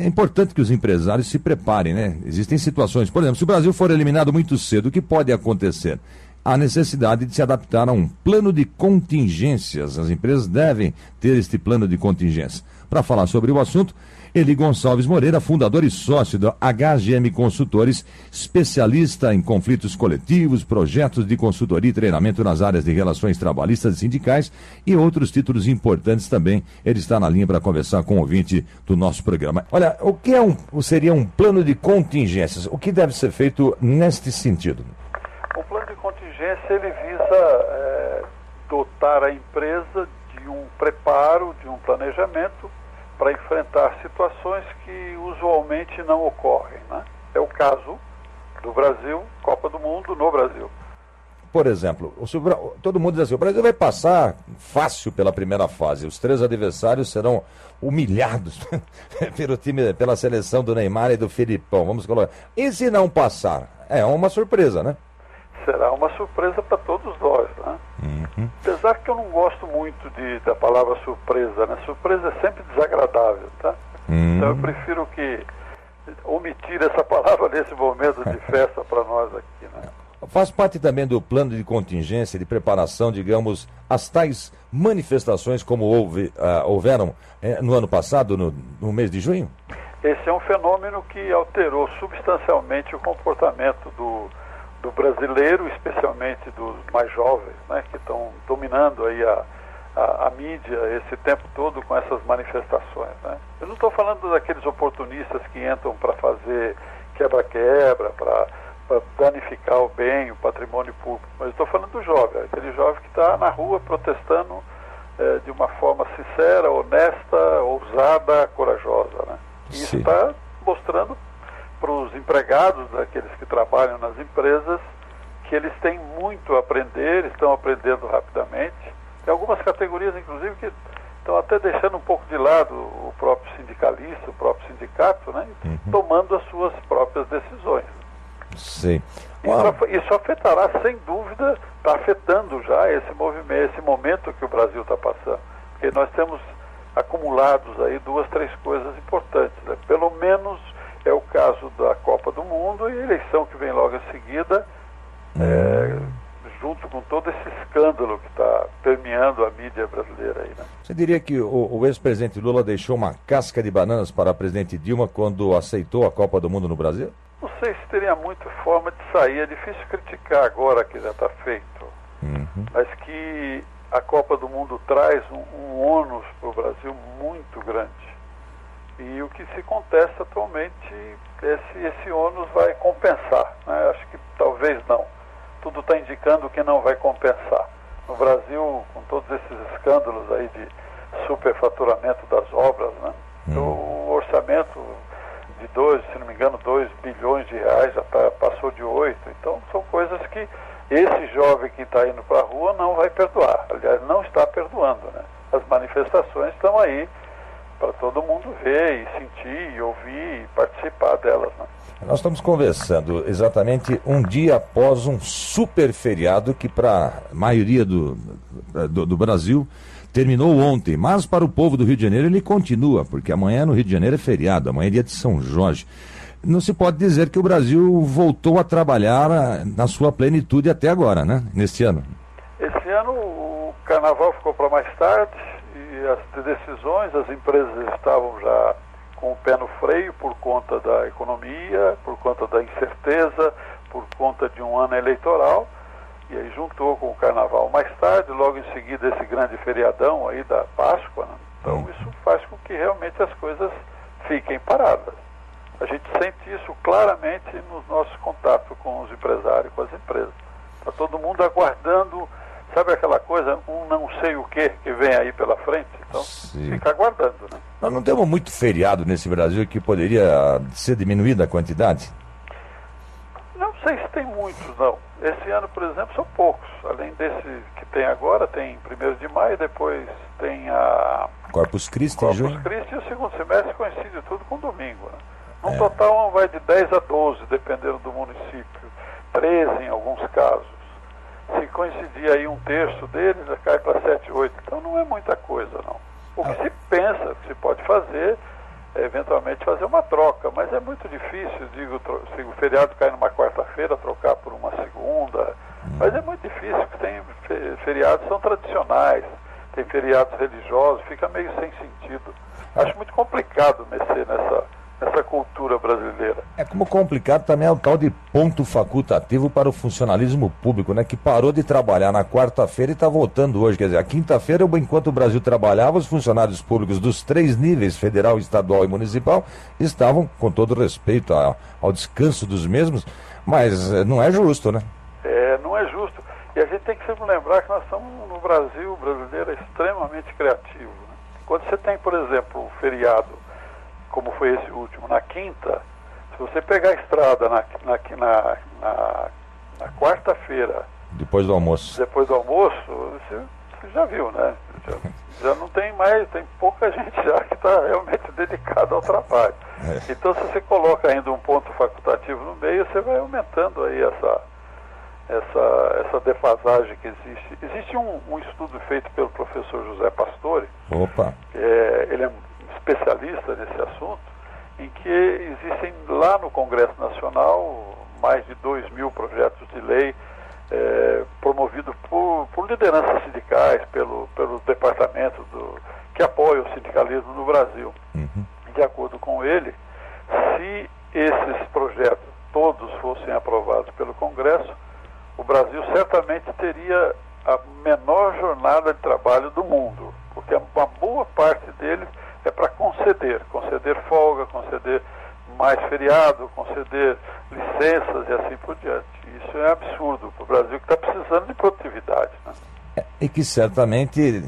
É importante que os empresários se preparem, né? Existem situações, por exemplo, se o Brasil for eliminado muito cedo, o que pode acontecer? Há necessidade de se adaptar a um plano de contingências. As empresas devem ter este plano de contingência. Para falar sobre o assunto, Eli Gonçalves Moreira, fundador e sócio da HGM Consultores, especialista em conflitos coletivos, projetos de consultoria e treinamento nas áreas de relações trabalhistas e sindicais e outros títulos importantes também. Ele está na linha para conversar com o ouvinte do nosso programa. Olha, o que seria um plano de contingências? O que deve ser feito neste sentido? O plano de contingência, ele visa dotar a empresa de um preparo, de um planejamento para enfrentar situações que usualmente não ocorrem, né? É o caso do Brasil, Copa do Mundo no Brasil. Por exemplo, todo mundo diz assim, o Brasil vai passar fácil pela primeira fase, os 3 adversários serão humilhados pela seleção do Neymar e do Felipão, vamos colocar. E se não passar? É uma surpresa, né? Será uma surpresa para todos nós, né? Uhum. Apesar que eu não gosto muito da palavra surpresa, né? Surpresa é sempre desagradável, tá? Então eu prefiro omitir essa palavra nesse momento de festa para nós aqui, né? Faz parte também do plano de contingência, de preparação, digamos, as tais manifestações como houveram no ano passado, no mês de junho? Esse é um fenômeno que alterou substancialmente o comportamento do brasileiro, especialmente dos mais jovens, né, que estão dominando aí a mídia esse tempo todo com essas manifestações, né? Eu não estou falando daqueles oportunistas que entram para fazer quebra-quebra, para danificar o bem, o patrimônio público, mas estou falando do jovem, aquele jovem que está na rua protestando de uma forma sincera, honesta, ousada, corajosa, né? E isso está mostrando para os empregados, daqueles que trabalham nas empresas, que eles têm muito a aprender, estão aprendendo rapidamente. Tem algumas categorias, inclusive, que estão até deixando um pouco de lado o próprio sindicalista, o próprio sindicato, né? Tomando as suas próprias decisões. Sim. Isso afetará, sem dúvida, está afetando já esse movimento, esse momento que o Brasil está passando. Porque nós temos acumulados aí 2, 3 coisas importantes, né? Pelo menos é o caso da Copa do Mundo e a eleição que vem logo em seguida, junto com todo esse escândalo que está permeando a mídia brasileira aí, né? Você diria que o ex-presidente Lula deixou uma casca de bananas para a presidente Dilma quando aceitou a Copa do Mundo no Brasil? Não sei se teria muita forma de sair, é difícil criticar agora que já está feito, mas que a Copa do Mundo traz um ônus para o Brasil muito grande. E o que se contesta atualmente é se esse ônus vai compensar, né? Acho que talvez não. Tudo está indicando que não vai compensar. No Brasil, com todos esses escândalos aí de superfaturamento das obras, né? O orçamento de 2 bilhões de reais já passou de 8. Então são coisas que esse jovem que está indo para a rua não vai perdoar. Aliás, não está perdoando, né? As manifestações estão aí para todo mundo ver e sentir e ouvir e participar delas, né? Nós estamos conversando exatamente um dia após um super feriado que para a maioria do Brasil terminou ontem, mas para o povo do Rio de Janeiro ele continua, porque amanhã no Rio de Janeiro é feriado, amanhã é dia de São Jorge. Não se pode dizer que o Brasil voltou a trabalhar na sua plenitude até agora, né? Neste ano. Esse ano o carnaval ficou para mais tarde e as decisões, as empresas estavam já com o pé no freio por conta da economia, por conta da incerteza, por conta de um ano eleitoral, e aí juntou com o carnaval mais tarde, logo em seguida esse grande feriadão aí da Páscoa, né? Então isso faz com que realmente as coisas fiquem paradas. A gente sente isso claramente nos nossos contatos com os empresários, com as empresas. Está todo mundo aguardando, sabe aquela coisa, um não sei o que vem aí pela frente? Então, fica aguardando, né? Nós não temos muito feriado nesse Brasil que poderia ser diminuída a quantidade? Não sei se tem muitos, não. Esse ano, por exemplo, são poucos. Além desse que tem agora, tem 1º de maio, depois tem a Corpus Christi em junho. Corpus Christi, e o segundo semestre coincide tudo com domingo, né? No total vai de 10 a 12, dependendo do município. 13 em alguns casos. Se coincidir aí 1/3 deles, já cai para 7, 8. Então não é muita coisa, não. O que se pensa, que se pode fazer, eventualmente fazer uma troca, mas é muito difícil, digo, se o feriado cai numa quarta-feira, trocar por uma segunda, mas é muito difícil, porque tem feriados que são tradicionais, tem feriados religiosos, fica meio sem sentido. Acho muito complicado mexer nessa cultura brasileira. É como complicado também é o tal de ponto facultativo para o funcionalismo público, né? Que parou de trabalhar na quarta-feira e está voltando hoje. Quer dizer, a quinta-feira, enquanto o Brasil trabalhava, os funcionários públicos dos 3 níveis, federal, estadual e municipal, estavam, com todo respeito ao descanso dos mesmos, mas não é justo, né? Não é justo. E a gente tem que sempre lembrar que nós estamos no Brasil, o brasileiro é extremamente criativo, né? Quando você tem, por exemplo, um feriado, como foi esse último, na quinta, se você pegar a estrada na quarta-feira... Depois do almoço, você já viu, né? Já não tem mais, tem pouca gente já que está realmente dedicada ao trabalho. Então, se você coloca ainda um ponto facultativo no meio, você vai aumentando aí essa defasagem que existe. Existe um estudo feito pelo professor José Pastore. Opa! Ele é especialista nesse assunto, em que existem lá no Congresso Nacional mais de 2.000 projetos de lei promovidos por lideranças sindicais, pelo departamento que apoia o sindicalismo no Brasil. De acordo com ele, se esses projetos todos fossem aprovados pelo Congresso, o Brasil certamente teria a menor jornada de trabalho do mundo, porque uma boa parte deles é para conceder folga, conceder mais feriado, conceder licenças e assim por diante. Isso é absurdo para o Brasil, que está precisando de produtividade, né? E que certamente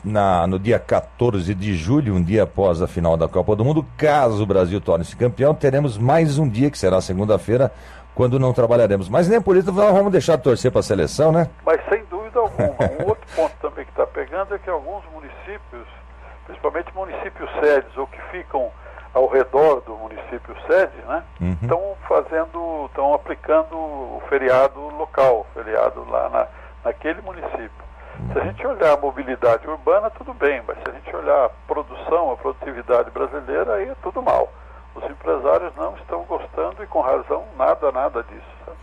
no dia 14 de julho, um dia após a final da Copa do Mundo, caso o Brasil torne-se campeão, teremos mais um dia, que será segunda-feira, quando não trabalharemos. Mas nem por isso vamos deixar de torcer para a seleção, né? Mas sem dúvida alguma. Um outro ponto também que está pegando é que alguns municípios, principalmente municípios sedes ou que ficam ao redor do município sede, né, estão aplicando o feriado local, o feriado lá naquele município. Se a gente olhar a mobilidade urbana, tudo bem, mas se a gente olhar a produção, a produtividade brasileira, aí é tudo mal. Os empresários não estão gostando e com razão nada disso, sabe?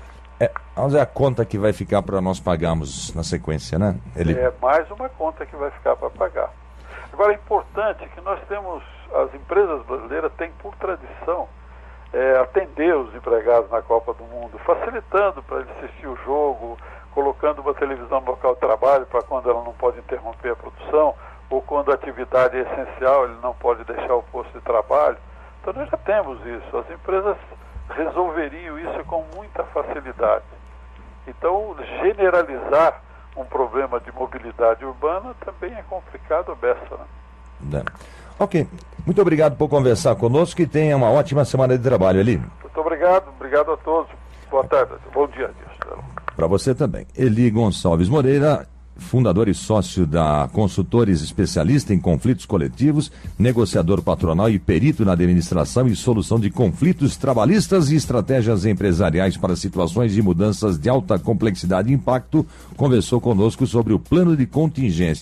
Vamos ver a conta que vai ficar para nós pagarmos na sequência, né? É mais uma conta que vai ficar para pagar. Agora, é importante que nós temos, as empresas brasileiras têm por tradição atender os empregados na Copa do Mundo, facilitando para eles assistir o jogo, colocando uma televisão no local de trabalho para quando ela não pode interromper a produção, ou quando a atividade é essencial, ele não pode deixar o posto de trabalho. Então nós já temos isso, as empresas resolveriam isso com muita facilidade. Então generalizar um problema de mobilidade urbana também é complicado, beça, né? Ok, muito obrigado por conversar conosco e tenha uma ótima semana de trabalho, Eli. Muito obrigado a todos. Boa tarde, bom dia. Para você também. Eli Gonçalves Moreira, fundador e sócio da Consultores Especialista em Conflitos Coletivos, negociador patronal e perito na administração e solução de conflitos trabalhistas e estratégias empresariais para situações de mudanças de alta complexidade e impacto, conversou conosco sobre o plano de contingência.